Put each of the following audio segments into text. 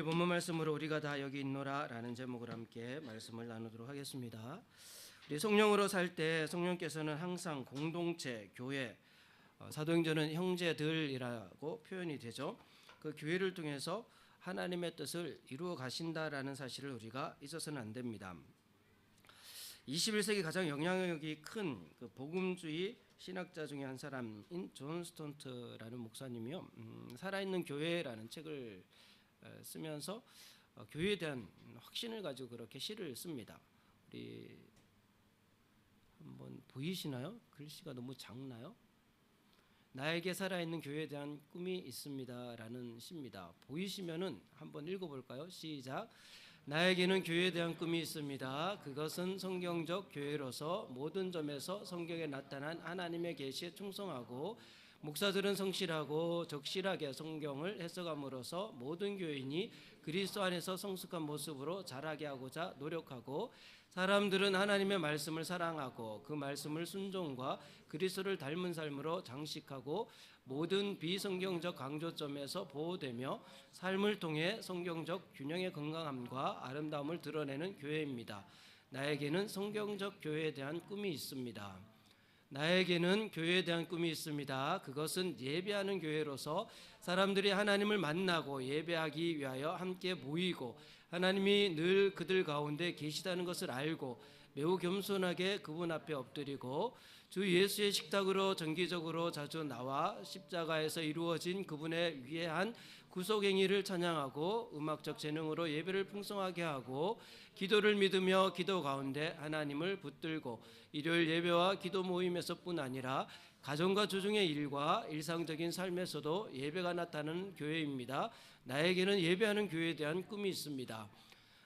본문 말씀으로 우리가 다 여기 있노라 라는 제목으로 함께 말씀을 나누도록 하겠습니다. 우리 성령으로 살 때 성령께서는 항상 공동체, 교회, 사도행전은 형제들이라고 표현이 되죠. 그 교회를 통해서 하나님의 뜻을 이루어 가신다라는 사실을 우리가 잊어서는 안 됩니다. 21세기 가장 영향력이 큰 그 복음주의 신학자 중에 한 사람인 존 스톤트라는 목사님이요, 살아있는 교회라는 책을 쓰면서 교회에 대한 확신을 가지고 그렇게 시를 씁니다. 우리 한번 보이시나요? 글씨가 너무 작나요? 나에게 살아있는 교회에 대한 꿈이 있습니다라는 시입니다. 보이시면은 한번 읽어볼까요? 시작. 나에게는 교회에 대한 꿈이 있습니다. 그것은 성경적 교회로서 모든 점에서 성경에 나타난 하나님의 계시에 충성하고 목사들은 성실하고 적실하게 성경을 해석함으로써 모든 교인이 그리스도 안에서 성숙한 모습으로 자라게 하고자 노력하고 사람들은 하나님의 말씀을 사랑하고 그 말씀을 순종과 그리스도를 닮은 삶으로 장식하고 모든 비성경적 강조점에서 보호되며 삶을 통해 성경적 균형의 건강함과 아름다움을 드러내는 교회입니다. 나에게는 성경적 교회에 대한 꿈이 있습니다. 나에게는 교회에 대한 꿈이 있습니다. 그것은 예배하는 교회로서 사람들이 하나님을 만나고 예배하기 위하여 함께 모이고 하나님이 늘 그들 가운데 계시다는 것을 알고 매우 겸손하게 그분 앞에 엎드리고 주 예수의 식탁으로 정기적으로 자주 나와 십자가에서 이루어진 그분의 위대한 구속행위를 찬양하고 음악적 재능으로 예배를 풍성하게 하고 기도를 믿으며 기도 가운데 하나님을 붙들고 일요일 예배와 기도 모임에서뿐 아니라 가정과 주중의 일과 일상적인 삶에서도 예배가 나타나는 교회입니다. 나에게는 예배하는 교회에 대한 꿈이 있습니다.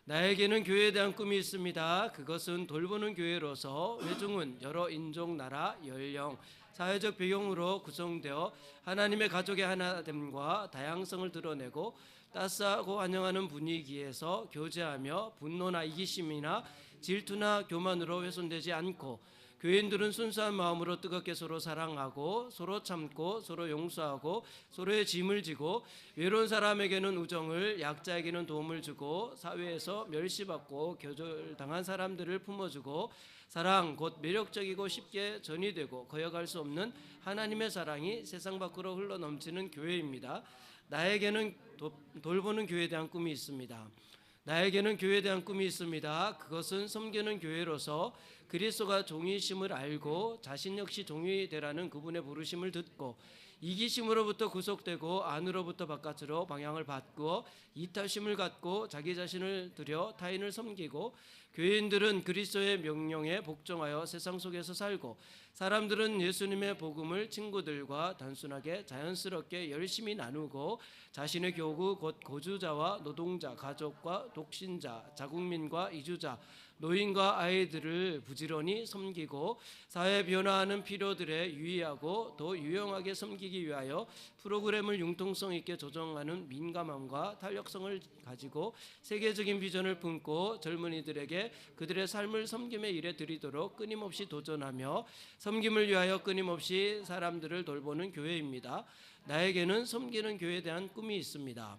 나에게는 교회에 대한 꿈이 있습니다. 그것은 돌보는 교회로서 회중은 여러 인종, 나라, 연령, 사회적 배경으로 구성되어 하나님의 가족의 하나됨과 다양성을 드러내고 따스하고 환영하는 분위기에서 교제하며 분노나 이기심이나 질투나 교만으로 훼손되지 않고 교인들은 순수한 마음으로 뜨겁게 서로 사랑하고 서로 참고 서로 용서하고 서로의 짐을 지고 외로운 사람에게는 우정을 약자에게는 도움을 주고 사회에서 멸시받고 교절당한 사람들을 품어주고 사랑 곧 매력적이고 쉽게 전이되고 거역할 수 없는 하나님의 사랑이 세상 밖으로 흘러넘치는 교회입니다. 나에게는 돌보는 교회에 대한 꿈이 있습니다. 나에게는 교회에 대한 꿈이 있습니다. 그것은 섬기는 교회로서 그리스도가 종이심을 알고 자신 역시 종이 되라는 그분의 부르심을 듣고 이기심으로부터 구속되고 안으로부터 바깥으로 방향을 바꾸어 이타심을 갖고 자기 자신을 들여 타인을 섬기고 교인들은 그리스도의 명령에 복종하여 세상 속에서 살고 사람들은 예수님의 복음을 친구들과 단순하게 자연스럽게 열심히 나누고 자신의 교구 곧 거주자와 노동자, 가족과 독신자, 자국민과 이주자, 노인과 아이들을 부지런히 섬기고 사회 변화하는 필요들에 유의하고 더 유용하게 섬기기 위하여 프로그램을 융통성 있게 조정하는 민감함과 탄력성을 가지고 세계적인 비전을 품고 젊은이들에게 그들의 삶을 섬김의 일에 드리도록 끊임없이 도전하며 섬김을 위하여 끊임없이 사람들을 돌보는 교회입니다. 나에게는 섬기는 교회에 대한 꿈이 있습니다.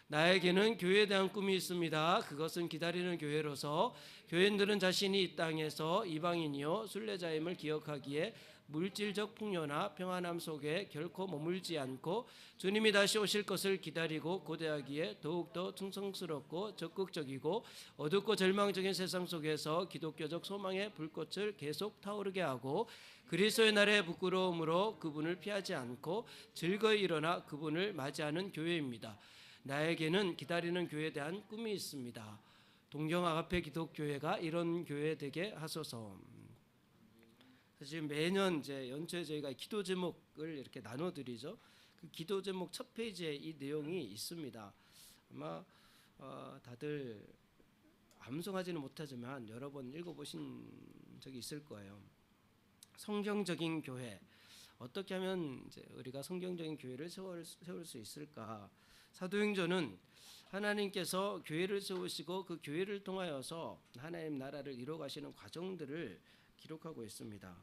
나에게는 교회에 대한 꿈이 있습니다. 그것은 기다리는 교회로서 교인들은 자신이 이 땅에서 이방인이요 순례자임을 기억하기에 물질적 풍요나 평안함 속에 결코 머물지 않고 주님이 다시 오실 것을 기다리고 고대하기에 더욱더 충성스럽고 적극적이고 어둡고 절망적인 세상 속에서 기독교적 소망의 불꽃을 계속 타오르게 하고 그리스도의 날의 부끄러움으로 그분을 피하지 않고 즐거이 일어나 그분을 맞이하는 교회입니다. 나에게는 기다리는 교회에 대한 꿈이 있습니다. 동경 아가페 기독교회가 이런 교회 되게 하소서. 사실 매년 이제 연초에 저희가 기도 제목을 이렇게 나눠드리죠. 그 기도 제목 첫 페이지에 이 내용이 있습니다. 아마 다들 암송하지는 못하지만 여러 번 읽어보신 적이 있을 거예요. 성경적인 교회. 어떻게 하면 이제 우리가 성경적인 교회를 세울 수 있을까? 사도행전은 하나님께서 교회를 세우시고 그 교회를 통하여서 하나님 나라를 이루어가시는 과정들을 기록하고 있습니다.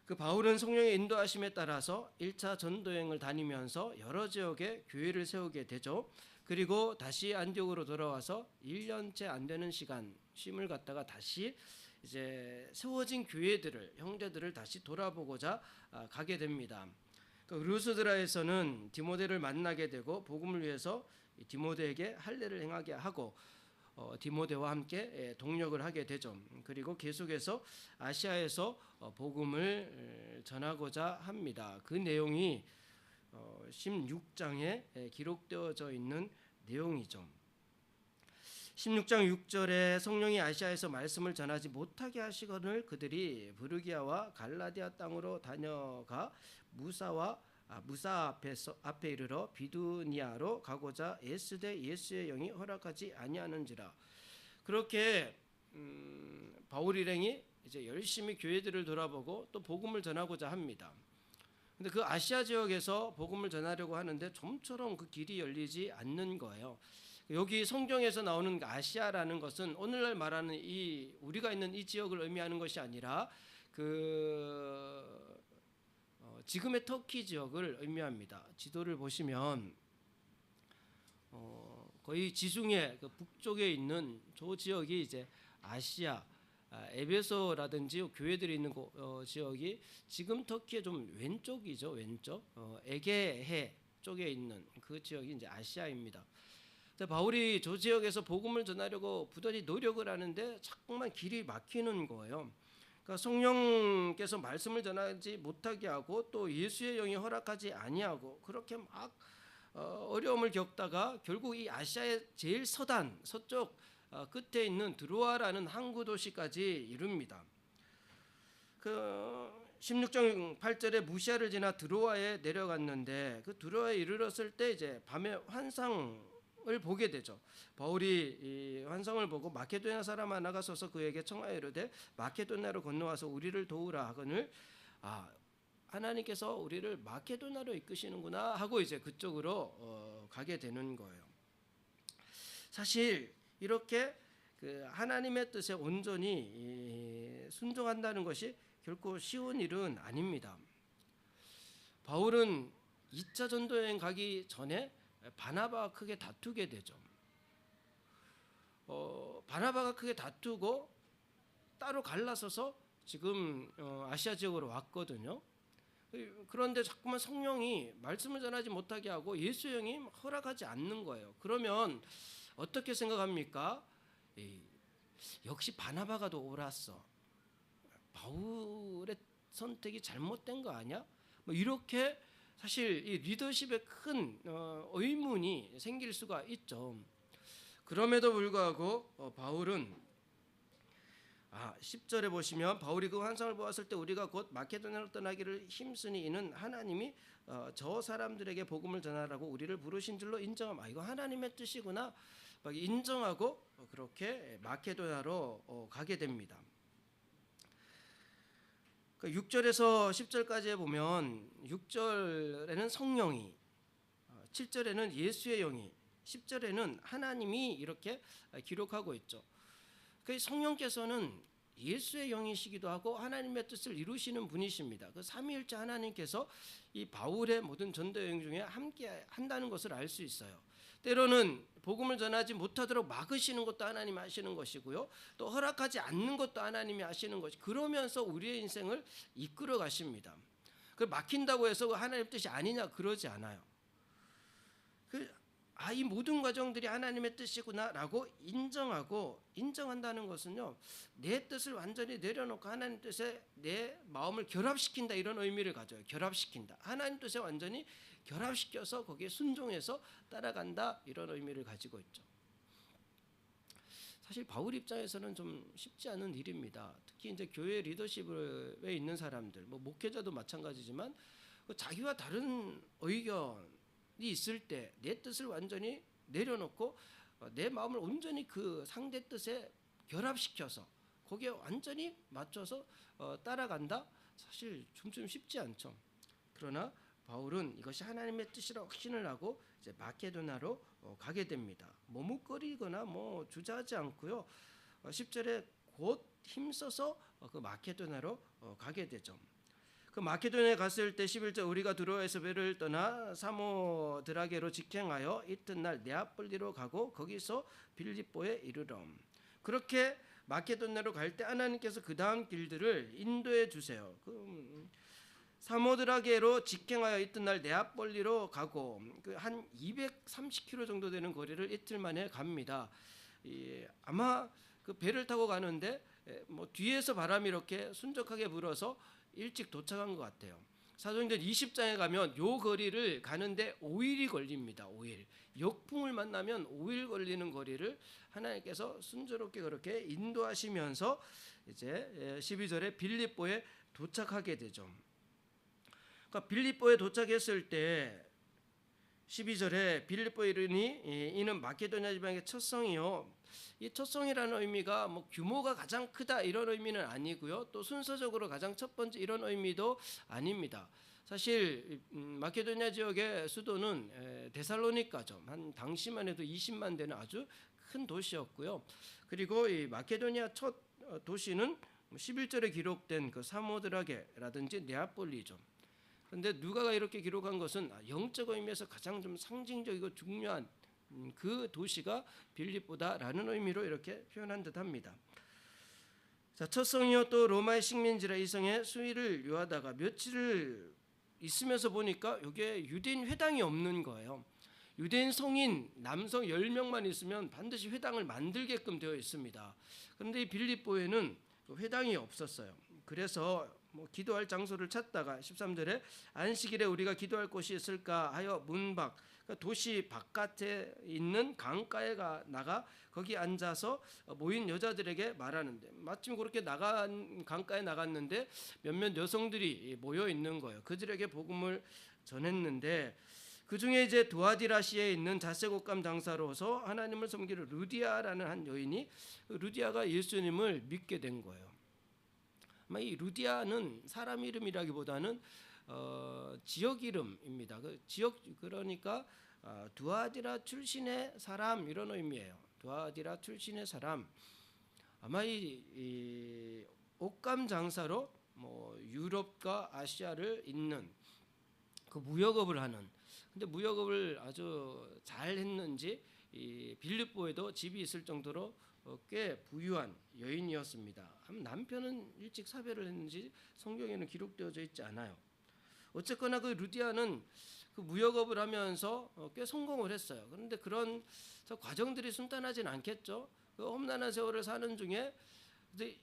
그 바울은 성령의 인도하심에 따라서 1차 전도여행을 다니면서 여러 지역에 교회를 세우게 되죠. 그리고 다시 안디옥으로 돌아와서 1년째 안 되는 시간 쉼을 갖다가 다시 이제 세워진 교회들을 형제들을 다시 돌아보고자 가게 됩니다. 루스드라에서는 디모데를 만나게 되고 복음을 위해서 디모데에게 할례를 행하게 하고 디모데와 함께 동력을 하게 되죠. 그리고 계속해서 아시아에서 복음을 전하고자 합니다. 그 내용이 16장에 기록되어져 있는 내용이죠. 16장 6절에 성령이 아시아에서 말씀을 전하지 못하게 하시거늘 그들이 브르기아와 갈라디아 땅으로 다녀가 무사 앞에 이르러 비두니아로 가고자 애쓰되 예수의 영이 허락하지 아니하는지라. 그렇게 바울 일행이 이제 열심히 교회들을 돌아보고 또 복음을 전하고자 합니다. 근데 그 아시아 지역에서 복음을 전하려고 하는데 좀처럼 그 길이 열리지 않는 거예요. 여기 성경에서 나오는 아시아라는 것은 오늘날 말하는 이 우리가 있는 이 지역을 의미하는 것이 아니라 지금의 터키 지역을 의미합니다. 지도를 보시면 거의 지중해 그 북쪽에 있는 저 지역이 이제 아시아, 에베소라든지 교회들이 있는 지역이 지금 터키의 좀 왼쪽이죠. 왼쪽 에게해 쪽에 있는 그 지역이 이제 아시아입니다. 바울이 저 지역에서 복음을 전하려고 부단히 노력을 하는데 자꾸만 길이 막히는 거예요. 그러니까 성령께서 말씀을 전하지 못하게 하고 또 예수의 영이 허락하지 아니하고 그렇게 막 어려움을 겪다가 결국 이 아시아의 제일 서쪽 끝에 있는 드로아라는 항구 도시까지 이릅니다. 그 16장 8절에 무시아를 지나 드로아에 내려갔는데 그 드로아에 이르렀을 때 이제 밤에 환상을 보게 되죠. 바울이 이 환상을 보고 마케도냐 사람 하나가 서서 그에게 청하여 이르되 마케도냐로 건너와서 우리를 도우라 하거늘 하나님께서 우리를 마케도냐로 이끄시는구나 하고 이제 그쪽으로 가게 되는 거예요. 사실 이렇게 그 하나님의 뜻에 온전히 순종한다는 것이 결코 쉬운 일은 아닙니다. 바울은 2차 전도 여행 가기 전에 바나바와 크게 다투게 되죠. 바나바가 크게 다투고 따로 갈라서서 지금 아시아 지역으로 왔거든요. 그런데 자꾸만 성령이 말씀을 전하지 못하게 하고 예수의 영이 허락하지 않는 거예요. 그러면 어떻게 생각합니까? 역시 바나바가 더 옳았어. 바울의 선택이 잘못된 거 아니야? 뭐 이렇게 사실 이 리더십에 큰 의문이 생길 수가 있죠. 그럼에도 불구하고 바울은 10절에 보시면 바울이 그 환상을 보았을 때 우리가 곧 마케도냐로 떠나기를 힘쓰니 이는 하나님이 저 사람들에게 복음을 전하라고 우리를 부르신 줄로 인정함. 이거 하나님의 뜻이구나 막 인정하고 그렇게 마케도냐로 가게 됩니다. 6절에서 10절까지 보면 6절에는 성령이, 7절에는 예수의 영이, 10절에는 하나님이 이렇게 기록하고 있죠. 그 성령께서는 예수의 영이시기도 하고 하나님의 뜻을 이루시는 분이십니다. 그 삼위일체 하나님께서 이 바울의 모든 전도 여행 중에 함께 한다는 것을 알 수 있어요. 때로는 복음을 전하지 못하도록 막으시는 것도 하나님이 하시는 것이고요. 또 허락하지 않는 것도 하나님이 하시는 것이 그러면서 우리의 인생을 이끌어 가십니다. 그 막힌다고 해서 하나님 뜻이 아니냐 그러지 않아요. 이 모든 과정들이 하나님의 뜻이구나라고 인정한다는 것은요. 내 뜻을 완전히 내려놓고 하나님 뜻에 내 마음을 결합시킨다 이런 의미를 가져요. 결합시킨다. 하나님 뜻에 완전히 결합시켜서 거기에 순종해서 따라간다 이런 의미를 가지고 있죠. 사실 바울 입장에서는 좀 쉽지 않은 일입니다. 특히 이제 교회 리더십에 있는 사람들, 뭐 목회자도 마찬가지지만 자기와 다른 의견이 있을 때 내 뜻을 완전히 내려놓고 내 마음을 온전히 그 상대 뜻에 결합시켜서 거기에 완전히 맞춰서 따라간다. 사실 좀 쉽지 않죠. 그러나 바울은 이것이 하나님의 뜻이라고 확신을 하고 이제 마케도냐로 가게 됩니다. 머뭇거리거나 주저하지 않고요. 10절에 곧 힘써서 그 마케도냐로 가게 되죠. 그 마케도니아에 갔을 때 11절 우리가 두로아에서 배를 떠나 사모드라게로 직행하여 이튿날 네아폴리로 가고 거기서 빌립보에 이르럼. 그렇게 마케도니아로 갈 때 하나님께서 그 다음 길들을 인도해 주세요. 사모드라게로 직행하여 이튿날 네아폴리로 가고 한 230km 정도 되는 거리를 이틀 만에 갑니다. 아마 그 배를 타고 가는데 뭐 뒤에서 바람이 이렇게 순적하게 불어서 일찍 도착한 것 같아요. 사도행전 20장에 가면 요 거리를 가는데 5일이 걸립니다. 5일. 역풍을 만나면 5일 걸리는 거리를 하나님께서 순조롭게 그렇게 인도하시면서 이제 12절에 빌립보에 도착하게 되죠. 그러니까 빌립보에 도착했을 때 12절에 빌립보에 이르니 이는 마케도냐 지방의 첫 성이요. 이 첫 성이라는 의미가 뭐 규모가 가장 크다 이런 의미는 아니고요. 또 순서적으로 가장 첫 번째 이런 의미도 아닙니다. 사실 마케도냐 지역의 수도는 데살로니가죠. 한 당시만 해도 20만 되는 아주 큰 도시였고요. 그리고 이 마케도냐 첫 도시는 11절에 기록된 그 사모드라게라든지 네아폴리죠. 그런데 누가가 이렇게 기록한 것은 영적 의미에서 가장 좀 상징적이고 중요한 그 도시가 빌립보다라는 의미로 이렇게 표현한 듯합니다. 자, 첫 성이요 또 로마의 식민지라 이 성에 수의를 요하다가 며칠을 있으면서 보니까 여기에 유대인 회당이 없는 거예요. 유대인 성인 남성 10명만 있으면 반드시 회당을 만들게끔 되어 있습니다. 그런데 이 빌립보에는 회당이 없었어요. 그래서 뭐 기도할 장소를 찾다가 13절에 안식일에 우리가 기도할 곳이 있을까 하여 문 밖, 그러니까 도시 바깥에 있는 강가에 나가 거기 앉아서 모인 여자들에게 말하는데 마침 그렇게 강가에 나갔는데 몇몇 여성들이 모여 있는 거예요. 그들에게 복음을 전했는데 그 중에 이제 두아디라시에 있는 잣새곶감 장사로서 하나님을 섬기는 루디아라는 한 여인이 루디아가 예수님을 믿게 된 거예요. 이 루디아는 사람 이름이라기보다는 지역 이름입니다. 그 지역 그러니까 두아디라 출신의 사람 이런 의미예요. 두아디라 출신의 사람. 아마 이 옷감 장사로 뭐 유럽과 아시아를 잇는 그 무역업을 하는. 근데 무역업을 아주 잘 했는지 이 빌립보에도 집이 있을 정도로 꽤 부유한 여인이었습니다. 남편은 일찍 사별을 했는지 성경에는 기록되어져 있지 않아요. 어쨌거나 그 루디아는 그 무역업을 하면서 꽤 성공을 했어요. 그런데 그런 과정들이 순탄하진 않겠죠. 그 험난한 세월을 사는 중에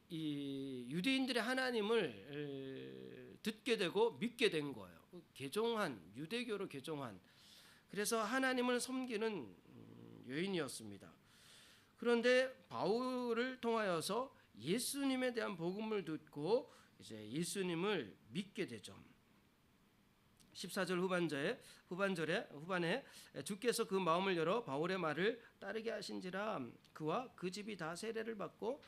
이 유대인들의 하나님을 듣게 되고 믿게 된 거예요. 개종한 유대교로 개종한 그래서 하나님을 섬기는 여인이었습니다. 그런데 바울을 통하여서 예수님에 대한 복음을 듣고 이제 예수님을 믿게 되죠. 14절 후반에 주께서 그 마음을 열어 바울의 말을 따르게 하신지라 그와 그 집이 다 세례를 받고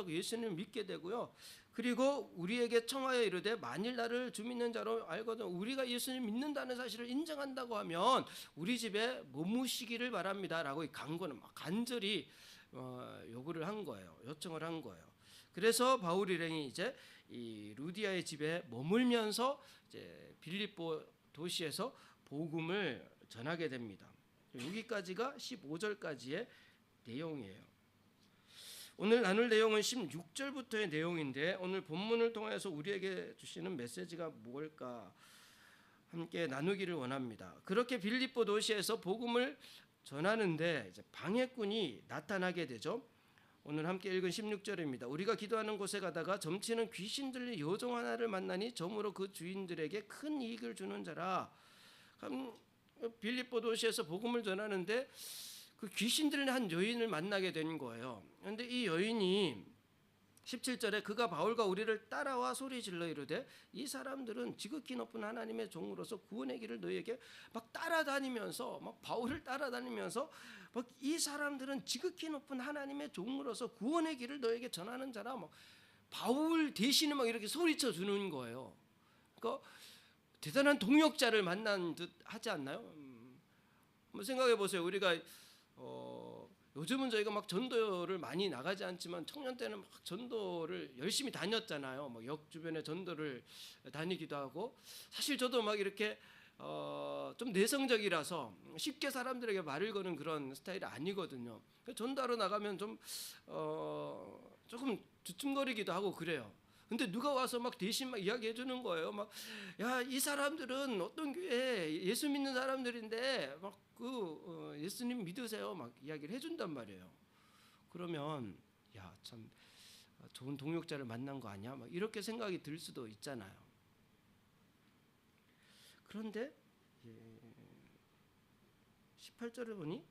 예수님을 믿게 되고요. 그리고 우리에게 청하여 이르되 만일 나를 주 믿는 자로 알거든 우리가 예수님 믿는다는 사실을 인정한다고 하면 우리 집에 머무시기를 바랍니다라고 강권을 간절히 요구를 한 거예요. 요청을 한 거예요. 그래서 바울 일행이 이제 이 루디아의 집에 머물면서 이제 빌립보 도시에서 복음을 전하게 됩니다. 여기까지가 15절까지의 내용이에요. 오늘 나눌 내용은 16절부터의 내용인데 오늘 본문을 통해서 우리에게 주시는 메시지가 뭘까 함께 나누기를 원합니다. 그렇게 빌립보 도시에서 복음을 전하는데 이제 방해꾼이 나타나게 되죠. 오늘 함께 읽은 16절입니다. 우리가 기도하는 곳에 가다가 점치는 귀신 들린 여종 하나를 만나니 점으로 그 주인들에게 큰 이익을 주는 자라. 빌립보 도시에서 복음을 전하는데 그 귀신 들린 한 여인을 만나게 된 거예요. 그런데 이 여인이 17절에 그가 바울과 우리를 따라와 소리 질러 이르되 이 사람들은 지극히 높은 하나님의 종으로서 구원의 길을 너희에게 막 따라다니면서 막 바울을 따라다니면서 막 이 사람들은 지극히 높은 하나님의 종으로서 구원의 길을 너희에게 전하는 자라 막 바울 대신에 막 이렇게 소리쳐 주는 거예요. 그러니까 대단한 동역자를 만난 듯 하지 않나요? 한번 생각해 보세요. 우리가 요즘은 저희가 막 전도를 많이 나가지 않지만 청년 때는 막 전도를 열심히 다녔잖아요. 뭐 역 주변에 전도를 다니기도 하고, 사실 저도 막 이렇게 좀 내성적이라서 쉽게 사람들에게 말을 거는 그런 스타일이 아니거든요. 전도하러 나가면 좀 조금 주춤거리기도 하고 그래요. 근데 누가 와서 막 대신 막 이야기해 주는 거예요. 막, 야, 이 사람들은 어떤 교회 예수 믿는 사람들인데 막 예수님 믿으세요. 막 이야기를 해준단 말이에요. 그러면 야, 참 좋은 동역자를 만난 거 아니야? 막 이렇게 생각이 들 수도 있잖아요. 그런데 18절을 보니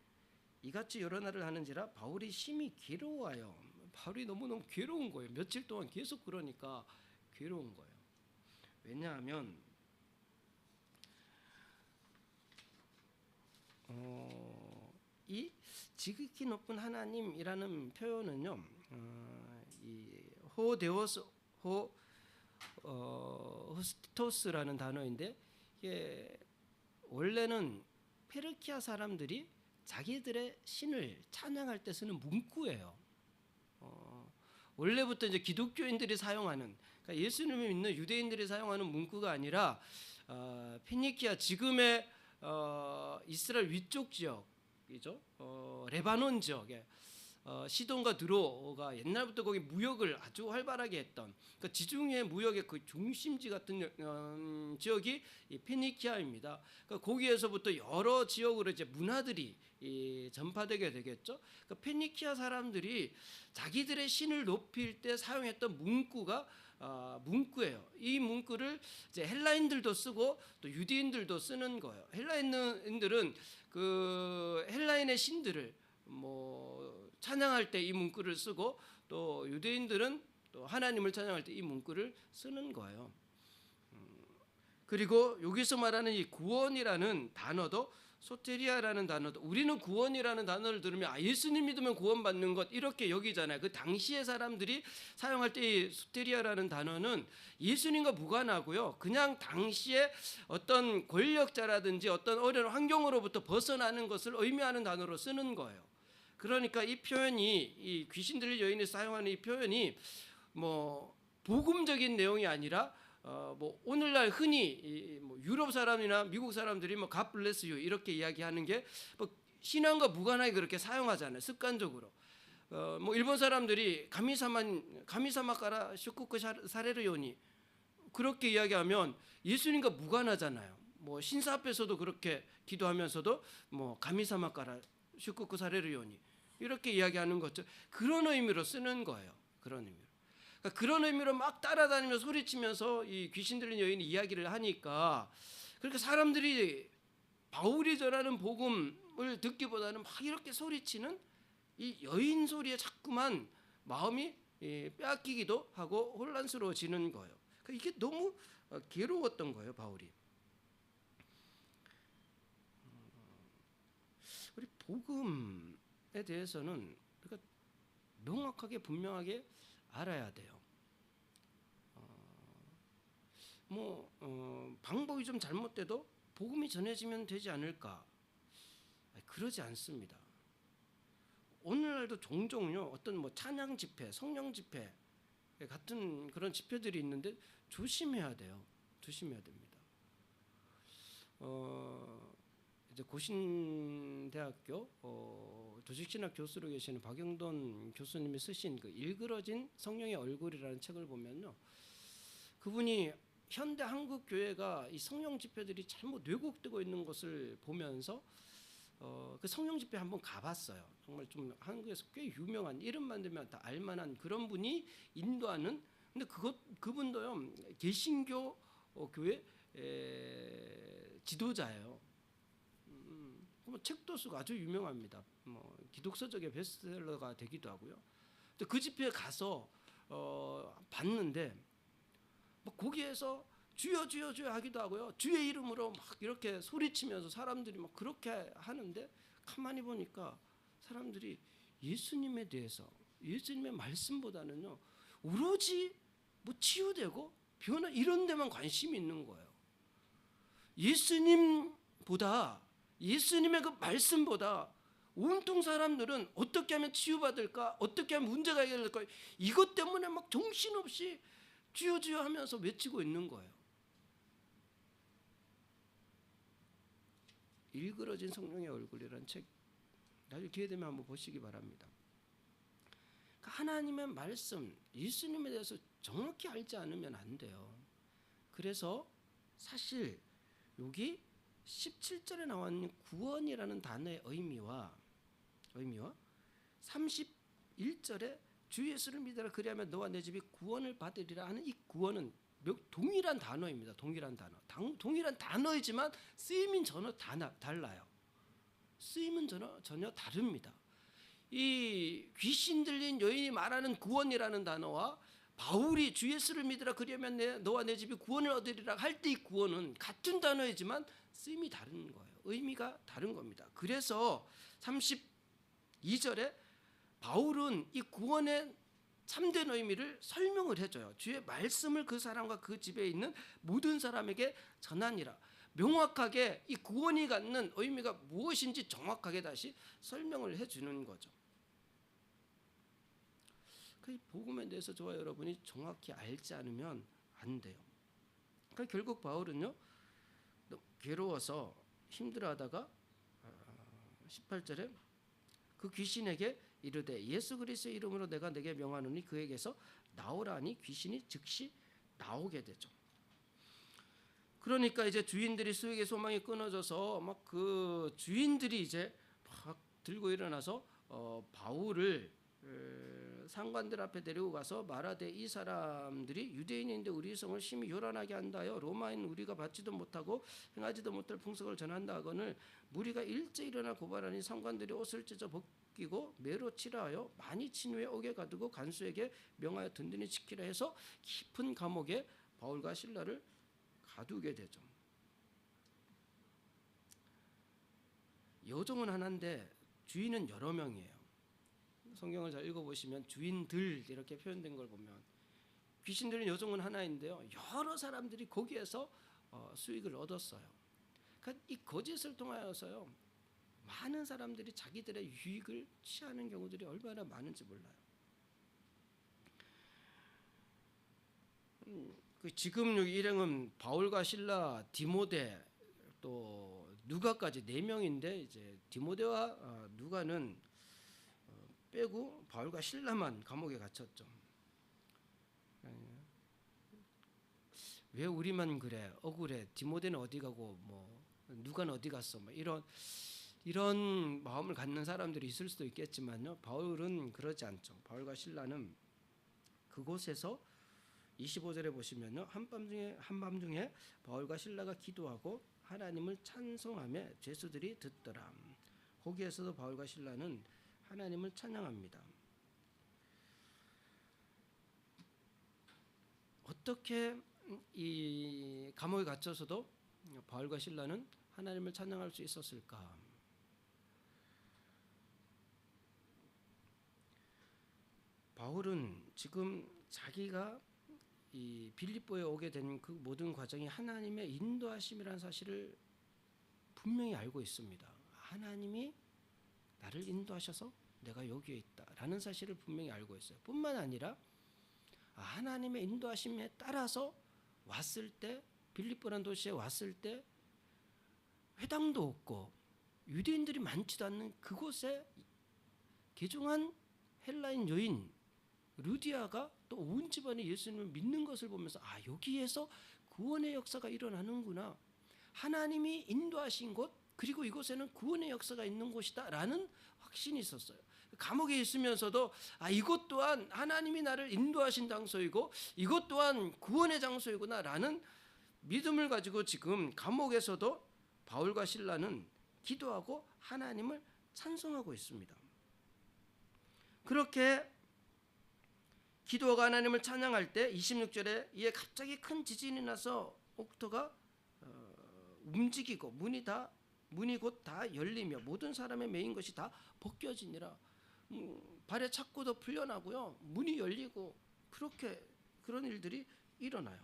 이같이 여러 날을 하는지라 바울이 심히 괴로워요. 바울이 너무너무 괴로운 거예요. 며칠 동안 계속 그러니까 괴로운 거예요. 왜냐하면 이 지극히 높은 하나님이라는 표현은요, 이 호데오스 호스토스라는 단어인데, 이게 원래는 페르키아 사람들이 자기들의 신을 찬양할 때 쓰는 문구예요. 원래부터 이제 기독교인들이 사용하는, 그러니까 예수님을 믿는 유대인들이 사용하는 문구가 아니라 피니키아, 지금의 이스라엘 위쪽 지역이죠. 레바논 지역에 시돈과 드로가 옛날부터 거기 무역을 아주 활발하게 했던, 그러니까 지중해 무역의 그 중심지 같은 지역이 이 피니키아입니다. 그러니까 거기에서부터 여러 지역으로 이제 문화들이 전파되게 되겠죠. 그러니까 피니키아 사람들이 자기들의 신을 높일 때 사용했던 문구가 문구예요. 이 문구를 이제 헬라인들도 쓰고 또 유대인들도 쓰는 거예요. 헬라인들은 그 헬라인의 신들을 뭐 찬양할 때 이 문구를 쓰고, 또 유대인들은 또 하나님을 찬양할 때 이 문구를 쓰는 거예요. 그리고 여기서 말하는 이 구원이라는 단어도, 소테리아라는 단어도, 우리는 구원이라는 단어를 들으면 예수님 믿으면 구원받는 것 이렇게 여기잖아요. 그 당시의 사람들이 사용할 때 이 소테리아라는 단어는 예수님과 무관하고요, 그냥 당시에 어떤 권력자라든지 어떤 어려운 환경으로부터 벗어나는 것을 의미하는 단어로 쓰는 거예요. 그러니까 이 표현이, 이 귀신 들린 여인이 사용하는 이 표현이 뭐 복음적인 내용이 아니라 뭐 오늘날 흔히 뭐 유럽 사람이나 미국 사람들이 뭐 God bless you 이렇게 이야기하는 게 뭐 신앙과 무관하게 그렇게 사용하잖아요, 습관적으로. 뭐 일본 사람들이 가미사마까라 쇼쿠쿠 사레르 요니 그렇게 이야기하면 예수님과 무관하잖아요. 뭐 신사 앞에서도 그렇게 기도하면서도 뭐 가미사마까라 쇼쿠쿠 사레르 요니 이렇게 이야기하는 것죠. 그런 의미로 쓰는 거예요. 그런 의미로. 그러니까 그런 의미로 막 따라다니며 소리치면서 이 귀신 들린 여인이 이야기를 하니까, 그렇게 사람들이 바울이 전하는 복음을 듣기보다는 막 이렇게 소리치는 이 여인 소리에 자꾸만 마음이 빼앗기기도 하고 혼란스러워지는 거예요. 그러니까 이게 너무 괴로웠던 거예요, 바울이. 우리 복음에 대해서는 우리가 명확하게 분명하게 알아야 돼요. 방법이 좀 잘못돼도 복음이 전해지면 되지 않을까? 그러지 않습니다. 오늘날도 종종요, 어떤 뭐 찬양 집회, 성령 집회 같은 그런 집회들이 있는데 조심해야 돼요. 조심해야 됩니다. 이제 고신대학교 조직신학 교수로 계시는 박영돈 교수님이 쓰신 그 일그러진 성령의 얼굴이라는 책을 보면요, 그분이 현대 한국 교회가 이 성령 집회들이 잘못 왜곡되고 있는 것을 보면서 그 성령 집회 한번 가봤어요. 정말 좀 한국에서 꽤 유명한, 이름만 들면 다 알만한 그런 분이 인도하는, 근데 그분도요 개신교 교회 지도자예요. 뭐 책도 쓰고 아주 유명합니다. 뭐 기독서적의 베스트셀러가 되기도 하고요. 그 집회에 가서 봤는데 뭐 거기에서 주여 주여 주여 하기도 하고요, 주의 이름으로 막 이렇게 소리치면서 사람들이 막 그렇게 하는데, 가만히 보니까 사람들이 예수님에 대해서, 예수님의 말씀보다는요 오로지 뭐 치유되고 변화 이런 데만 관심이 있는 거예요. 예수님의 그 말씀보다 온통 사람들은 어떻게 하면 치유받을까? 어떻게 하면 문제가 해결될까? 이것 때문에 막 정신없이 주여 주여 하면서 외치고 있는 거예요. 일그러진 성령의 얼굴이라는 책 나중에 기회 되면 한번 보시기 바랍니다. 하나님의 말씀, 예수님에 대해서 정확히 알지 않으면 안 돼요. 그래서 사실 여기 17절에 나와 있는 구원이라는 단어의 의미와 31절에 주 예수를 믿으라 그리하면 너와 내 집이 구원을 받으리라 하는 이 구원은 동일한 단어입니다. 동일한 단어이지만 쓰임은 전혀 달라요. 쓰임은 전혀 다릅니다. 이 귀신 들린 여인이 말하는 구원이라는 단어와 바울이 주 예수를 믿으라 그리하면 너와 내 집이 구원을 얻으리라 할 때 이 구원은 같은 단어이지만 쓰임이 다른 거예요. 의미가 다른 겁니다. 그래서 32절에 바울은 이 구원의 참된 의미를 설명을 해줘요. 주의 말씀을 그 사람과 그 집에 있는 모든 사람에게 전하니라. 명확하게 이 구원이 갖는 의미가 무엇인지 정확하게 다시 설명을 해주는 거죠. 그 복음에 대해서 저와 여러분이 정확히 알지 않으면 안 돼요. 그러니까 결국 바울은요, 괴로워서 힘들어하다가 18절에 그 귀신에게 이르되 예수 그리스도의 이름으로 내가 내게 명하노니 그에게서 나오라니 귀신이 즉시 나오게 되죠. 그러니까 이제 주인들이 수익의 소망이 끊어져서 막 그 주인들이 이제 막 들고 일어나서 바울을 상관들 앞에 데리고 가서 말하되 이 사람들이 유대인인데 우리 성을 심히 요란하게 한다 하여 로마인 우리가 받지도 못하고 행하지도 못할 풍속을 전한다 하거늘 무리가 일제 일어나 고발하니 상관들이 옷을 찢어 벗기고 매로 치라 하여 많이 친 후에 옥에 가두고 간수에게 명하여 든든히 지키라 해서 깊은 감옥에 바울과 실라를 가두게 되죠. 여종은 하나인데 주인은 여러 명이에요. 성경을 잘 읽어보시면 주인들 이렇게 표현된 걸 보면 귀신들은 여종은 하나인데요. 여러 사람들이 거기에서 수익을 얻었어요. 그러니까 이 거짓을 통하여서요. 많은 사람들이 자기들의 유익을 취하는 경우들이 얼마나 많은지 몰라요. 지금 여기 일행은 바울과 실라, 디모데 또 누가까지 4명인데 이제 디모데와 누가는 빼고 바울과 실라만 감옥에 갇혔죠. 왜 우리만 그래? 억울해. 디모데는 어디 가고 뭐 누가는 어디 갔어? 뭐 이런 마음을 갖는 사람들이 있을 수도 있겠지만요. 바울은 그러지 않죠. 바울과 실라는 그곳에서 25절에 보시면요. 한밤중에 바울과 실라가 기도하고 하나님을 찬송하며 죄수들이 듣더라. 거기에서도 바울과 실라는 하나님을 찬양합니다. 어떻게 이 감옥에 갇혀서도 바울과 실라는 하나님을 찬양할 수 있었을까? 바울은 지금 자기가 이 빌립보에 오게 된 그 모든 과정이 하나님의 인도하심이라는 사실을 분명히 알고 있습니다. 하나님이 나를 인도하셔서 내가 여기에 있다라는 사실을 분명히 알고 있어요. 뿐만 아니라 하나님의 인도하심에 따라서 왔을 때 빌립보라는 도시에 왔을 때 회당도 없고 유대인들이 많지도 않는 그곳에 개종한 헬라인 여인 루디아가 또 온 집안이 예수님을 믿는 것을 보면서 여기에서 구원의 역사가 일어나는구나. 하나님이 인도하신 곳 그리고 이곳에는 구원의 역사가 있는 곳이다라는 확신이 있었어요. 감옥에 있으면서도 이곳 또한 하나님이 나를 인도하신 장소이고 이곳 또한 구원의 장소이구나라는 믿음을 가지고 지금 감옥에서도 바울과 실라는 기도하고 하나님을 찬송하고 있습니다. 그렇게 기도하고 하나님을 찬양할 때 26절에 이에 갑자기 큰 지진이 나서 옥토가 움직이고 문이 곧 다 열리며 모든 사람의 매인 것이 다 벗겨지니라. 발의 착고도 풀려나고요. 문이 열리고 그런 일들이 일어나요.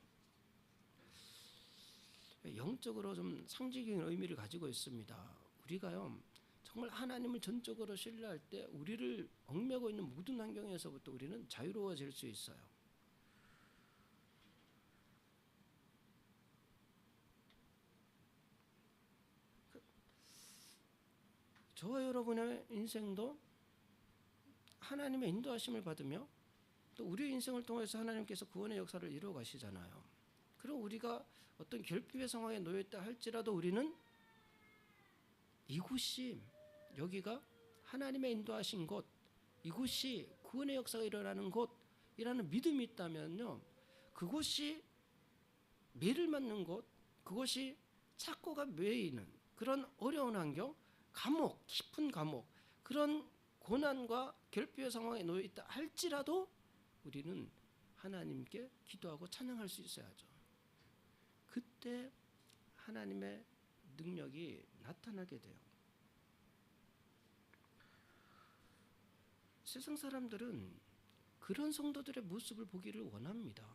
영적으로 좀 상징적인 의미를 가지고 있습니다. 우리가요 정말 하나님을 전적으로 신뢰할 때 우리를 얽매고 있는 모든 환경에서부터 우리는 자유로워질 수 있어요. 저와 여러분의 인생도 하나님의 인도하심을 받으며 또 우리의 인생을 통해서 하나님께서 구원의 역사를 이루어 가시잖아요. 그럼 우리가 어떤 결핍의 상황에 놓여 있다 할지라도 우리는 이곳이, 여기가 하나님의 인도하신 곳, 이곳이 구원의 역사가 일어나는 곳이라는 믿음이 있다면요, 그곳이 매를 맞는 곳, 그곳이 착고가 매이는 그런 어려운 환경, 감옥, 깊은 감옥, 그런 고난과 결핍의 상황에 놓여 있다 할지라도 우리는 하나님께 기도하고 찬양할 수 있어야죠. 그때 하나님의 능력이 나타나게 돼요. 세상 사람들은 그런 성도들의 모습을 보기를 원합니다.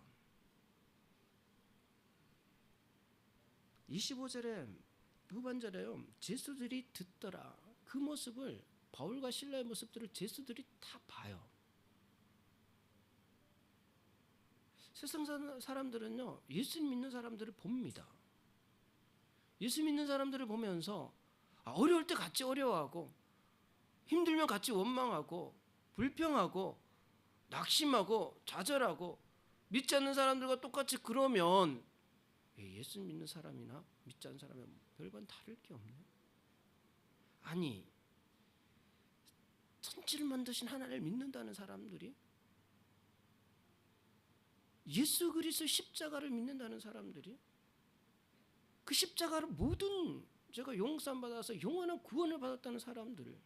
25절에 후반절에요, 제수들이 듣더라. 그 모습을, 바울과 실라의 모습들을 제수들이 다 봐요. 세상 사람들은요, 예수 믿는 사람들을 봅니다. 예수 믿는 사람들을 보면서 어려울 때 같이 어려워하고, 힘들면 같이 원망하고, 불평하고, 낙심하고, 좌절하고, 믿지 않는 사람들과 똑같이 그러면 예수 믿는 사람이나 믿지 않는 사람은 별반 다를 게 없네. 아니, 천지를 만드신 하나님을 믿는다는 사람들이, 예수 그리스도 십자가를 믿는다는 사람들이, 그 십자가로 모든 죄가 용서받아서 영원한 구원을 받았다는 사람들,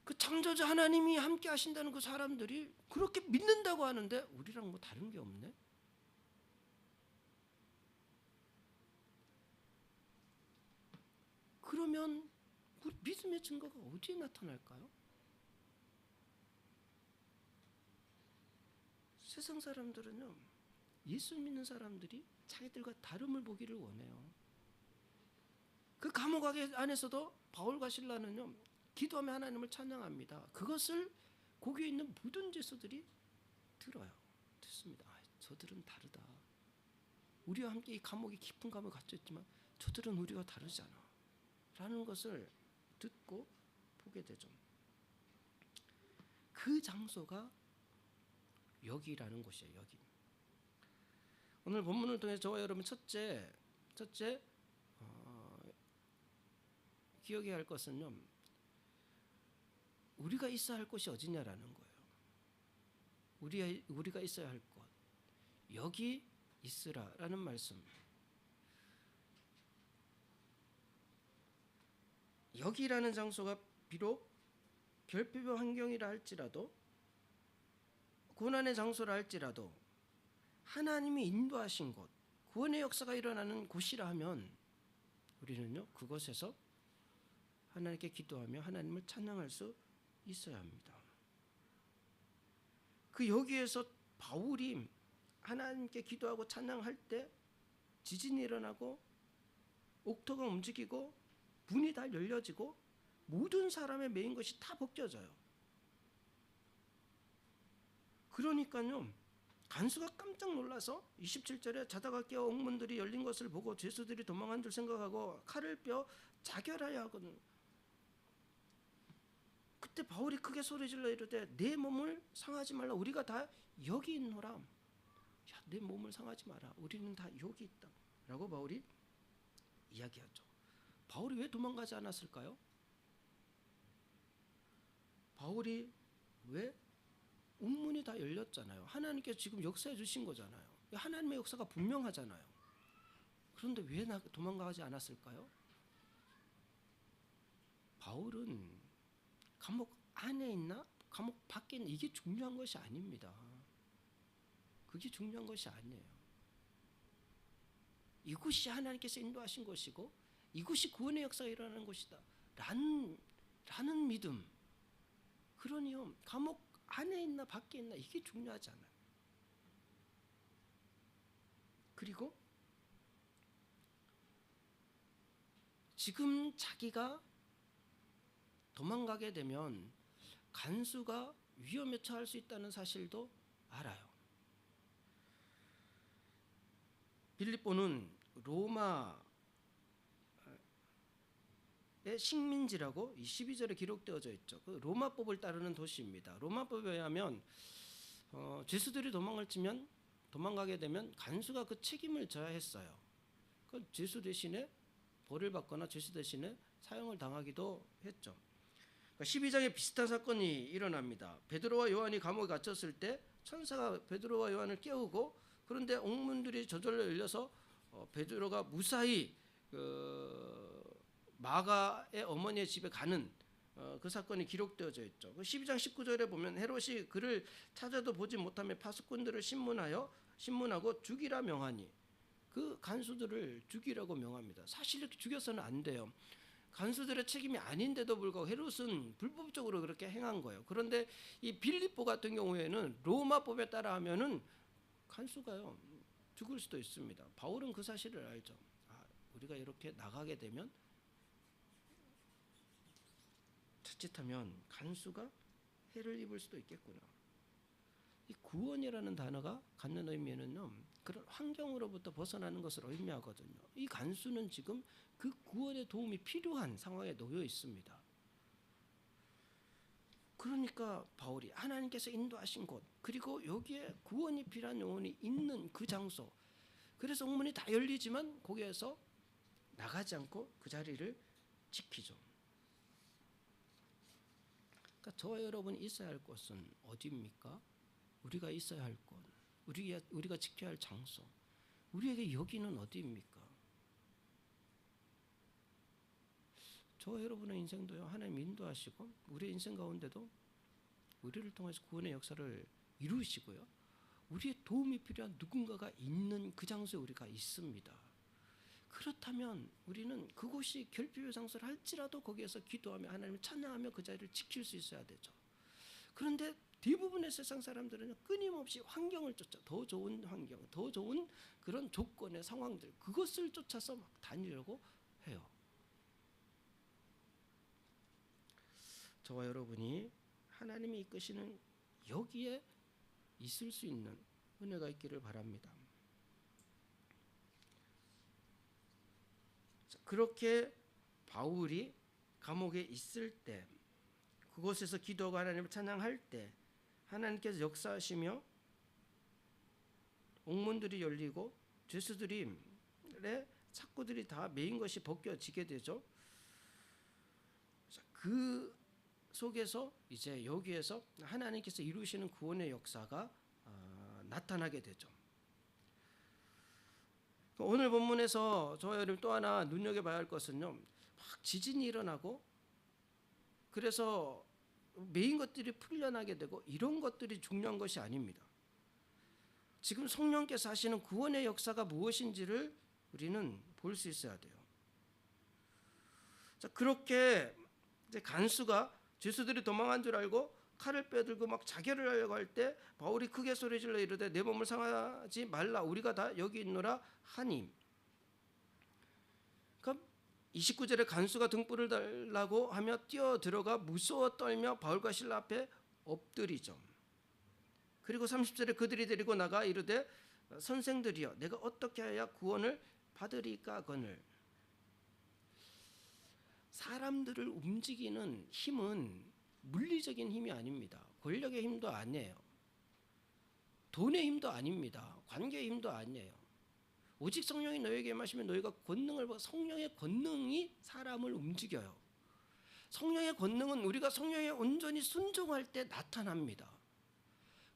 그 창조자 하나님이 함께 하신다는 그 사람들이 그렇게 믿는다고 하는데 우리랑 뭐 다른 게 없네. 그러면 우리 믿음의 증거가 어디에 나타날까요? 세상 사람들은요, 예수 믿는 사람들이 자기들과 다름을 보기를 원해요. 그 감옥 안에서도 바울과 실라는요, 기도하며 하나님을 찬양합니다. 그것을 거기에 있는 모든 제수들이 들어요. 듣습니다. 저들은 다르다. 우리와 함께 이 감옥이 깊은 감옥에 갇혀 있지만 저들은 우리와 다르잖아 라는 것을 듣고 보게 되죠. 그 장소가 여기라는 곳이에요. 여기. 오늘 본문을 통해 저와 여러분 첫째 기억해야 할 것은요, 우리가 있어야 할 곳이 어디냐라는 거예요. 우리가 있어야 할 곳, 여기 있으라라는 말씀. 여기라는 장소가 비록 결핍의 환경이라 할지라도, 고난의 장소라 할지라도 하나님이 인도하신 곳, 구원의 역사가 일어나는 곳이라 하면 우리는요, 그곳에서 하나님께 기도하며 하나님을 찬양할 수 있어야 합니다. 그 여기에서 바울이 하나님께 기도하고 찬양할 때 지진이 일어나고 옥토가 움직이고 문이 다 열려지고 모든 사람의 매인 것이 다 벗겨져요. 그러니까요, 간수가 깜짝 놀라서 27절에 자다가 깨어 옥문들이 열린 것을 보고 죄수들이 도망한 줄 생각하고 칼을 빼어 자결하여 하거든. 그때 바울이 크게 소리질러 이르되 내 몸을 상하지 말라. 우리가 다 여기 있노라. 야, 내 몸을 상하지 마라. 우리는 다 여기 있다. 라고 바울이 이야기하죠. 바울이 왜 도망가지 않았을까요? 바울이 왜? 옥문이 다 열렸잖아요. 하나님께서 지금 역사해 주신 거잖아요. 하나님의 역사가 분명하잖아요. 그런데 왜 도망가지 않았을까요? 바울은 감옥 안에 있나 감옥 밖에 있나 이게 중요한 것이 아닙니다. 그게 중요한 것이 아니에요. 이곳이 하나님께서 인도하신 것이고 이곳이 구원의 역사가 일어나는 곳이다 라는 믿음. 그러니요, 감옥 안에 있나 밖에 있나 이게 중요하지 않아요. 그리고 지금 자기가 도망가게 되면 간수가 위험에 처할 수 있다는 사실도 알아요. 빌립보는 로마의 식민지라고 이 12절에 기록되어져 있죠. 그 로마법을 따르는 도시입니다. 로마법에 의하면 죄수들이 도망가게 되면 간수가 그 책임을 져야 했어요. 그 죄수 대신에 벌을 받거나 죄수 대신에 사형을 당하기도 했죠. 12장에 비슷한 사건이 일어납니다. 베드로와 요한이 감옥에 갇혔을 때 천사가 베드로와 요한을 깨우고, 그런데 옥문들이 저절로 열려서 베드로가 무사히 마가의 어머니의 집에 가는 그 사건이 기록되어져 있죠. 12장 19절에 보면 헤롯이 그를 찾아도 보지 못하며 파수꾼들을 신문하고 죽이라 명하니, 그 간수들을 죽이라고 명합니다. 사실 이렇게 죽여서는 안 돼요. 간수들의 책임이 아닌데도 불구하고 헤롯은 불법적으로 그렇게 행한 거예요. 그런데 이 빌립보 같은 경우에는 로마법에 따라 하면은 간수가요 죽을 수도 있습니다. 바울은 그 사실을 알죠. 우리가 이렇게 나가게 되면 자칫하면 간수가 해를 입을 수도 있겠구나. 이 구원이라는 단어가 갖는 의미는요, 그런 환경으로부터 벗어나는 것을 의미하거든요. 이 간수는 지금 그 구원의 도움이 필요한 상황에 놓여 있습니다. 그러니까 바울이 하나님께서 인도하신 곳, 그리고 여기에 구원이 필요한 영혼이 있는 그 장소, 그래서 옥문이 다 열리지만 거기에서 나가지 않고 그 자리를 지키죠. 그러니까 저와 여러분이 있어야 할 곳은 어디입니까? 우리가 있어야 할 곳, 우리가 지켜야 할 장소, 우리에게 여기는 어디입니까? 저와 여러분의 인생도요, 하나님 인도하시고 우리의 인생 가운데도 우리를 통해서 구원의 역사를 이루시고요, 우리의 도움이 필요한 누군가가 있는 그 장소에 우리가 있습니다. 그렇다면 우리는 그곳이 결핍의 장소를 할지라도 거기에서 기도하며 하나님을 찬양하며 그 자리를 지킬 수 있어야 되죠. 그런데 대부분의 세상 사람들은 끊임없이 환경을 쫓아, 더 좋은 환경, 더 좋은 그런 조건의 상황들, 그것을 쫓아서 막 다니려고 해요. 저와 여러분이 하나님이 이끄시는 여기에 있을 수 있는 은혜가 있기를 바랍니다. 그렇게 바울이 감옥에 있을 때, 그곳에서 기도하고 하나님을 찬양할 때 하나님께서 역사하시며 옥문들이 열리고 죄수들의 착고들이 다 메인 것이 벗겨지게 되죠. 그 속에서 이제 여기에서 하나님께서 이루시는 구원의 역사가 나타나게 되죠. 오늘 본문에서 저와 여러분 또 하나 눈여겨봐야 할 것은요, 막 지진이 일어나고 그래서 메인 것들이 풀려나게 되고 이런 것들이 중요한 것이 아닙니다. 지금 성령께서 하시는 구원의 역사가 무엇인지를 우리는 볼 수 있어야 돼요. 자, 그렇게 이제 간수가 죄수들이 도망한 줄 알고 칼을 빼들고 막 자결을 하려고 할 때 바울이 크게 소리질러 이르되 내 몸을 상하지 말라, 우리가 다 여기 있노라 하니. 그러니까 29절에 간수가 등불을 달라고 하며 뛰어 들어가 무서워 떨며 바울과 실라 앞에 엎드리죠. 그리고 30절에 그들이 데리고 나가 이르되 선생들이여 내가 어떻게 해야 구원을 받으리까거늘. 사람들을 움직이는 힘은 물리적인 힘이 아닙니다. 권력의 힘도 아니에요. 돈의 힘도 아닙니다. 관계의 힘도 아니에요. 오직 성령이 너에게 임하시면 너희가 권능을 받아. 성령의 권능이 사람을 움직여요. 성령의 권능은 우리가 성령에 온전히 순종할 때 나타납니다.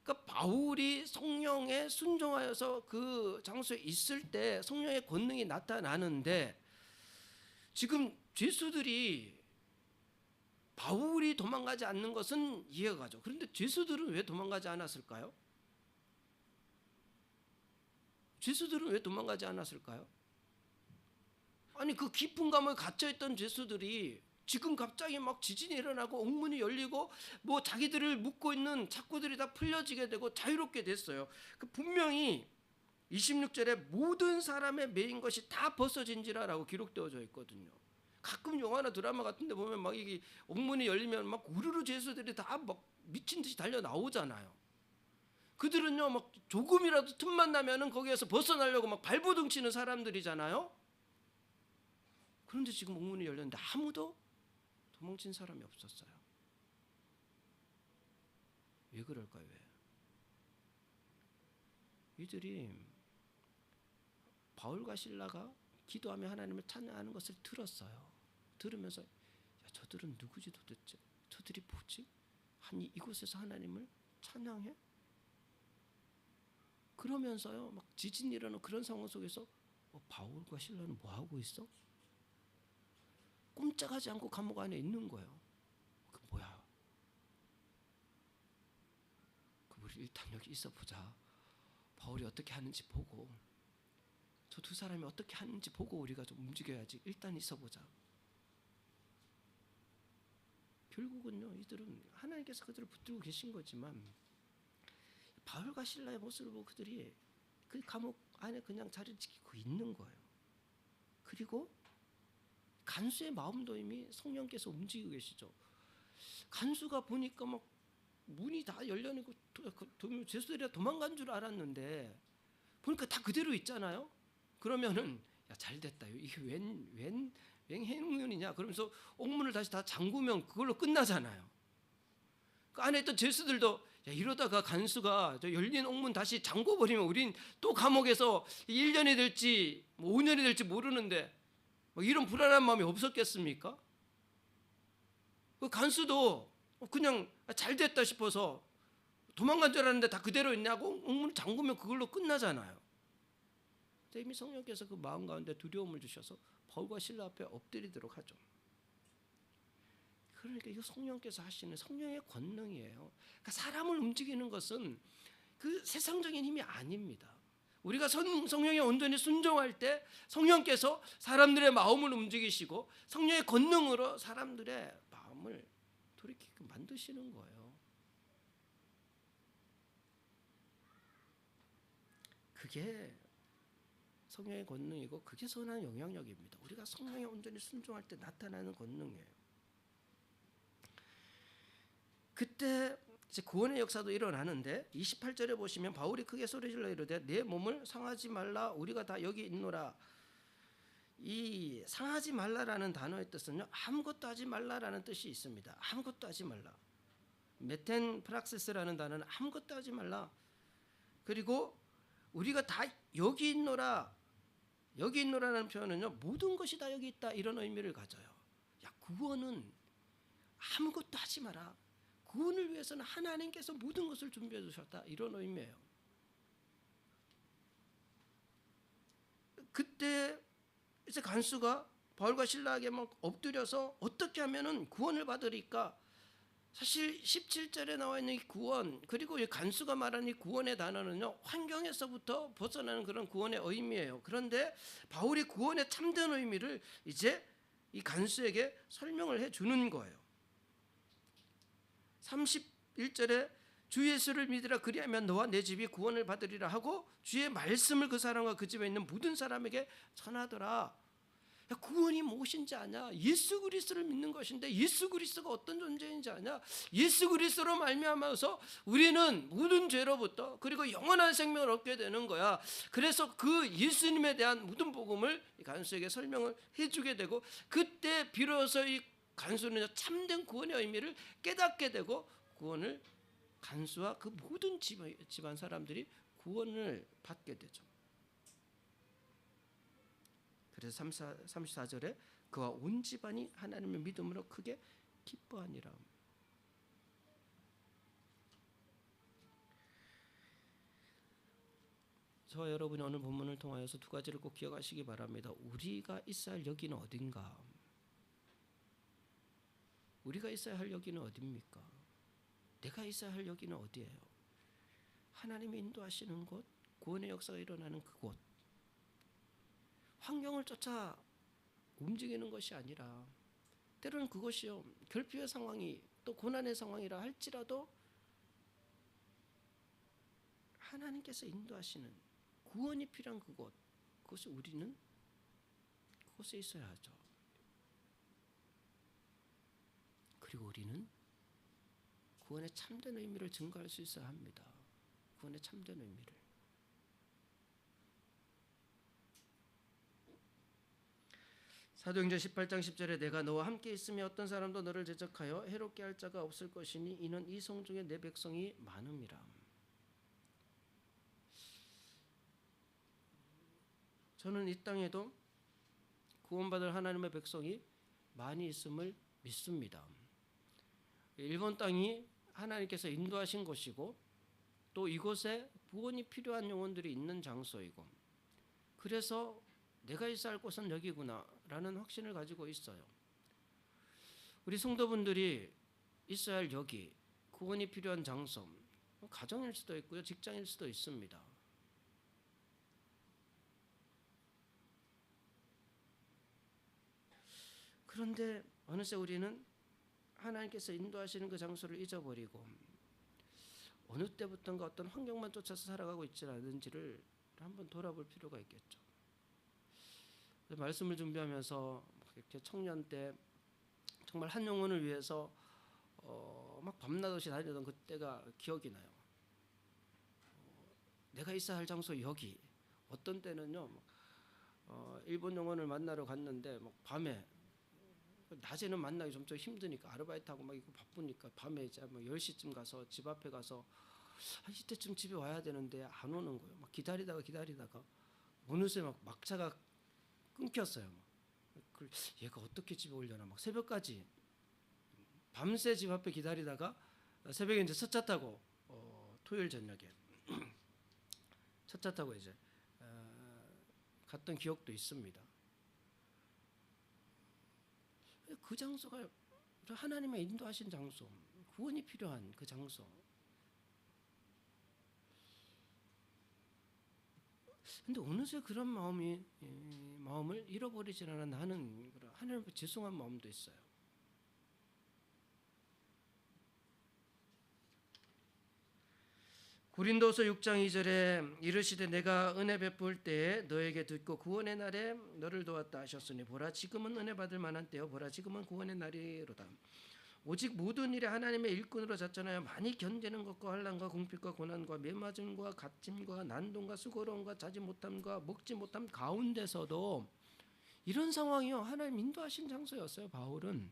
그러니까 바울이 성령에 순종하여서 그 장소에 있을 때 성령의 권능이 나타나는데, 지금 죄수들이 바울이 도망가지 않는 것은 이해가 가죠. 그런데 죄수들은 왜 도망가지 않았을까요? 죄수들은 왜 도망가지 않았을까요? 아니, 그 깊은 감옥에 갇혀있던 죄수들이 지금 갑자기 막 지진이 일어나고 옥문이 열리고 뭐 자기들을 묶고 있는 착고들이 다 풀려지게 되고 자유롭게 됐어요. 그 분명히 26절에 모든 사람의 매인 것이 다 벗어진지라라고 기록되어져 있거든요. 가끔 영화나 드라마 같은데 보면 막 이게 옥문이 열리면 막 우르르 죄수들이 다 막 미친 듯이 달려 나오잖아요. 그들은요 막 조금이라도 틈만 나면은 거기에서 벗어나려고 막 발버둥 치는 사람들이잖아요. 그런데 지금 옥문이 열렸는데 아무도 도망친 사람이 없었어요. 왜 그럴까요? 왜? 이들이 바울과 실라가 기도하며 하나님을 찬양하는 것을 들었어요. 들으면서 야, 저들은 누구지 도대체? 저들이 뭐지? 아니 이곳에서 하나님을 찬양해? 그러면서요 막 지진이 일어나는 그런 상황 속에서 바울과 실라는 뭐 하고 있어? 꼼짝하지 않고 감옥 안에 있는 거예요. 그 뭐야? 우리 일단 여기 있어 보자. 바울이 어떻게 하는지 보고 저 두 사람이 어떻게 하는지 보고 우리가 좀 움직여야지. 일단 있어 보자. 결국은요 이들은 하나님께서 그들을 붙들고 계신 거지만 바울과 실라의 모습을 보고 그들이 그 감옥 안에 그냥 자리를 지키고 있는 거예요. 그리고 간수의 마음도 이미 성령께서 움직이고 계시죠. 간수가 보니까 막 문이 다 열려있고 죄수들이 도망간 줄 알았는데 보니까 다 그대로 있잖아요. 그러면은 야 잘됐다. 이게 웬 행운이냐. 그러면서 옥문을 다시 다 잠그면 그걸로 끝나잖아요. 그 안에 있던 죄수들도 야 이러다가 간수가 저 열린 옥문 다시 잠궈버리면 우린 또 감옥에서 1년이 될지 뭐 5년이 될지 모르는데 뭐 이런 불안한 마음이 없었겠습니까? 그 간수도 그냥 잘됐다 싶어서 도망간 줄 알았는데 다 그대로 있냐고 옥문을 잠그면 그걸로 끝나잖아요. 이미 성령께서 그 마음 가운데 두려움을 주셔서 바울과 실라 앞에 엎드리도록 하죠. 그러니까 이거 성령께서 하시는 성령의 권능이에요. 그러니까 사람을 움직이는 것은 그 세상적인 힘이 아닙니다. 우리가 성령에 온전히 순종할 때 성령께서 사람들의 마음을 움직이시고 성령의 권능으로 사람들의 마음을 돌이키게 만드시는 거예요. 그게 성령의 권능이고 그게 선한 영향력입니다. 우리가 성령에 온전히 순종할 때 나타나는 권능이에요. 그때 이제 구원의 역사도 일어나는데 28절에 보시면 바울이 크게 소리질러 이르되 내 몸을 상하지 말라 우리가 다 여기 있노라. 이 상하지 말라라는 단어의 뜻은요 아무것도 하지 말라라는 뜻이 있습니다. 아무것도 하지 말라. 메텐 프락시스라는 단어는 아무것도 하지 말라. 그리고 우리가 다 여기 있노라. 여기 있노라는 표현은요 모든 것이 다 여기 있다 이런 의미를 가져요. 야 구원은 아무것도 하지 마라. 구원을 위해서는 하나님께서 모든 것을 준비해 주셨다 이런 의미예요. 그때 이제 간수가 바울과 실라에게 막 엎드려서 어떻게 하면은 구원을 받으리까? 사실 17절에 나와 있는 이 구원 그리고 이 간수가 말하는 이 구원의 단어는요 환경에서부터 벗어나는 그런 구원의 의미예요. 그런데 바울이 구원의 참된 의미를 이제 이 간수에게 설명을 해주는 거예요. 31절에 주 예수를 믿으라 그리하면 너와 내 집이 구원을 받으리라 하고 주의 말씀을 그 사람과 그 집에 있는 모든 사람에게 전하더라. 구원이 무엇인지 아냐? 예수 그리스도를 믿는 것인데 예수 그리스도가 어떤 존재인지 아냐? 예수 그리스도로 말미암아서 우리는 모든 죄로부터 그리고 영원한 생명을 얻게 되는 거야. 그래서 그 예수님에 대한 모든 복음을 간수에게 설명을 해주게 되고 그때 비로소 이 간수는 참된 구원의 의미를 깨닫게 되고 구원을 간수와 그 모든 집안 사람들이 구원을 받게 되죠. 그래서 34절에 그와 온 집안이 하나님의 믿음으로 크게 기뻐하니라. 저와 여러분이 오늘 본문을 통하여서 두 가지를 꼭 기억하시기 바랍니다. 우리가 있어야 할 여기는 어딘가? 우리가 있어야 할 여기는 어디입니까? 내가 있어야 할 여기는 어디예요? 하나님이 인도하시는 곳, 구원의 역사가 일어나는 그곳. 환경을 쫓아 움직이는 것이 아니라 때로는 그것이요 결핍의 상황이 또 고난의 상황이라 할지라도 하나님께서 인도하시는 구원이 필요한 그곳, 그것을 우리는 그곳에 있어야 하죠. 그리고 우리는 구원의 참된 의미를 증거할 수 있어야 합니다. 구원의 참된 의미를. 사도행전 18장 10절에 내가 너와 함께 있으며 어떤 사람도 너를 대적하여 해롭게 할 자가 없을 것이니 이는 이 성 중에 내 백성이 많음이라. 저는 이 땅에도 구원받을 하나님의 백성이 많이 있음을 믿습니다. 일본 땅이 하나님께서 인도하신 곳이고 또 이곳에 구원이 필요한 영혼들이 있는 장소이고 그래서 내가 있어야 할 곳은 여기구나 라는 확신을 가지고 있어요. 우리 성도분들이 있어야 할 여기, 구원이 필요한 장소, 가정일 수도 있고요, 직장일 수도 있습니다. 그런데 어느새 우리는 하나님께서 인도하시는 그 장소를 잊어버리고 어느 때부터인가 어떤 환경만 쫓아서 살아가고 있지 않은지를 한번 돌아볼 필요가 있겠죠. 말씀을 준비하면서 이렇게 청년 때 정말 한 영혼을 위해서 막 밤낮없이 다니던 그때가 기억이 나요. 내가 있어야 할 장소 여기. 어떤 때는요, 일본 영혼을 만나러 갔는데 막 밤에 낮에는 만나기 좀 힘드니까 아르바이트하고 막 이거 바쁘니까 밤에 이제 뭐 10시쯤 가서 집 앞에 가서 이때쯤 집에 와야 되는데 안 오는 거예요. 막 기다리다가 어느새 막 막차가 끊겼어요. 얘가 어떻게 집에 오려나 막 새벽까지 밤새 집 앞에 기다리다가 새벽에 이제 첫 차 타고 토요일 저녁에 첫 차 타고 이제 갔던 기억도 있습니다. 그 장소가 하나님의 인도하신 장소, 구원이 필요한 그 장소. 근데 어느새 그런 마음을 잃어버리지 않아 나는 하나님 앞에 죄송한 마음도 있어요. 고린도서 6장 2절에 이르시되 내가 은혜 베풀 때에 너에게 듣고 구원의 날에 너를 도왔다 하셨으니 보라 지금은 은혜 받을 만한 때요 보라 지금은 구원의 날이로다. 오직 모든 일에 하나님의 일꾼으로 자천하여 많이 견디는 것과 환난과 궁핍과 고난과 매맞음과 갇힘과 난동과 수고로움과 자지 못함과 먹지 못함 가운데서도 이런 상황이요 하나님 인도하신 장소였어요. 바울은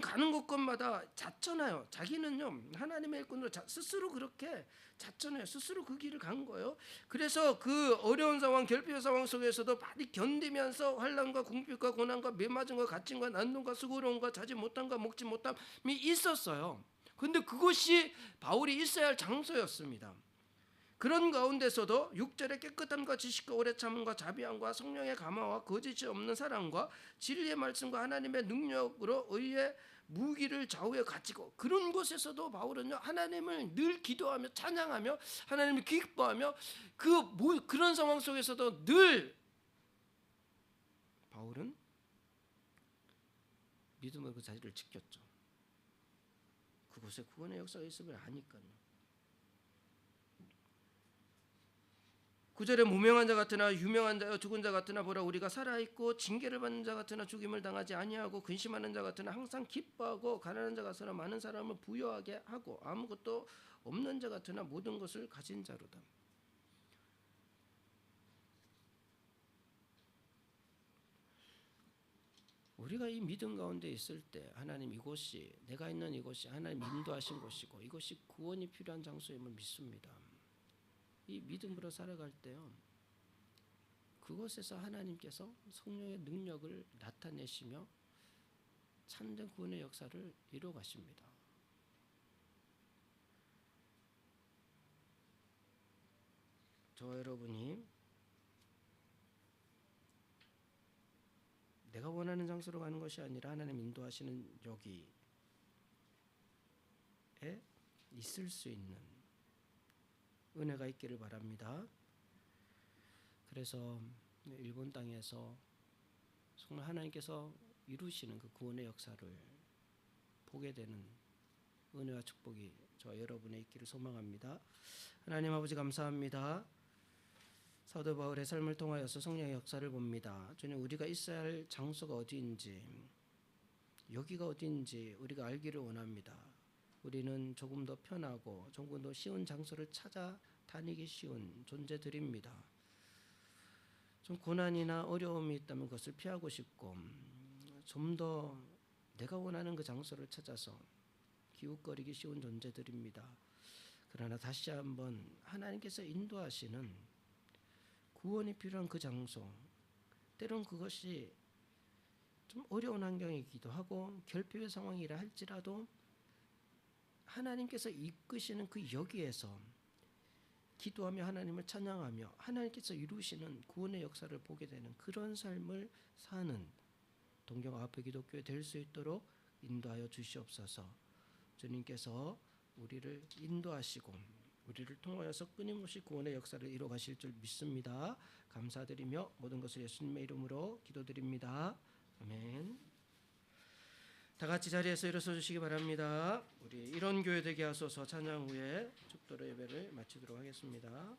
가는 곳곳마다 자천하여 자기는요 하나님의 일꾼으로 스스로 그렇게 자천해요. 스스로 그 길을 간 거예요. 그래서 그 어려운 상황 결핍의 상황 속에서도 많이 견디면서 환난과 궁핍과 고난과 매맞음과 갇힘과 난동과 수고로움과 자지 못함과 먹지 못함이 있었어요. 그런데 그것이 바울이 있어야 할 장소였습니다. 그런 가운데서도 6절에 깨끗함과 지식과 오래 참음과 자비함과 성령의 감화와 거짓이 없는 사랑과 진리의 말씀과 하나님의 능력으로 의의 무기를 좌우에 가지고 그런 곳에서도 바울은요 하나님을 늘 기도하며 찬양하며 하나님을 기뻐하며 그런 상황 속에서도 늘 바울은 믿음의 그 자리를 지켰죠. 그곳에 구원의 역사가 있음을 아니까요. 9절에 무명한 자 같으나 유명한 자여 죽은 자 같으나 보라 우리가 살아있고 징계를 받는 자 같으나 죽임을 당하지 아니하고 근심하는 자 같으나 항상 기뻐하고 가난한 자 같으나 많은 사람을 부유하게 하고 아무것도 없는 자 같으나 모든 것을 가진 자로다. 우리가 이 믿음 가운데 있을 때 하나님 이곳이 내가 있는 이곳이 하나님 인도하신 곳이고 이곳이 구원이 필요한 장소임을 믿습니다. 이 믿음으로 살아갈 때요 그곳에서 하나님께서 성령의 능력을 나타내시며 참된 구원의 역사를 이루어 가십니다. 저와 여러분이 내가 원하는 장소로 가는 것이 아니라 하나님 인도하시는 여기에 있을 수 있는 은혜가 있기를 바랍니다. 그래서 일본 땅에서 정말 하나님께서 이루시는 그 구원의 역사를 보게 되는 은혜와 축복이 저와 여러분의 있기를 소망합니다. 하나님 아버지 감사합니다. 사도 바울의 삶을 통하여서 성령의 역사를 봅니다. 주님 우리가 있어야 할 장소가 어디인지 여기가 어딘지 우리가 알기를 원합니다. 우리는 조금 더 편하고 조금 더 쉬운 장소를 찾아 다니기 쉬운 존재들입니다. 좀 고난이나 어려움이 있다면 그것을 피하고 싶고 좀 더 내가 원하는 그 장소를 찾아서 기웃거리기 쉬운 존재들입니다. 그러나 다시 한번 하나님께서 인도하시는 구원이 필요한 그 장소, 때론 그것이 좀 어려운 환경이기도 하고 결핍의 상황이라 할지라도 하나님께서 이끄시는 그 여기에서 기도하며 하나님을 찬양하며 하나님께서 이루시는 구원의 역사를 보게 되는 그런 삶을 사는 동경 아페 기독교회 될 수 있도록 인도하여 주시옵소서. 주님께서 우리를 인도하시고 우리를 통하여서 끊임없이 구원의 역사를 이루어 가실 줄 믿습니다. 감사드리며 모든 것을 예수님의 이름으로 기도드립니다. 아멘. 다 같이 자리에서 일어서 주시기 바랍니다. 우리 이런 교회 되게 하소서 찬양 후에 축도로 예배를 마치도록 하겠습니다.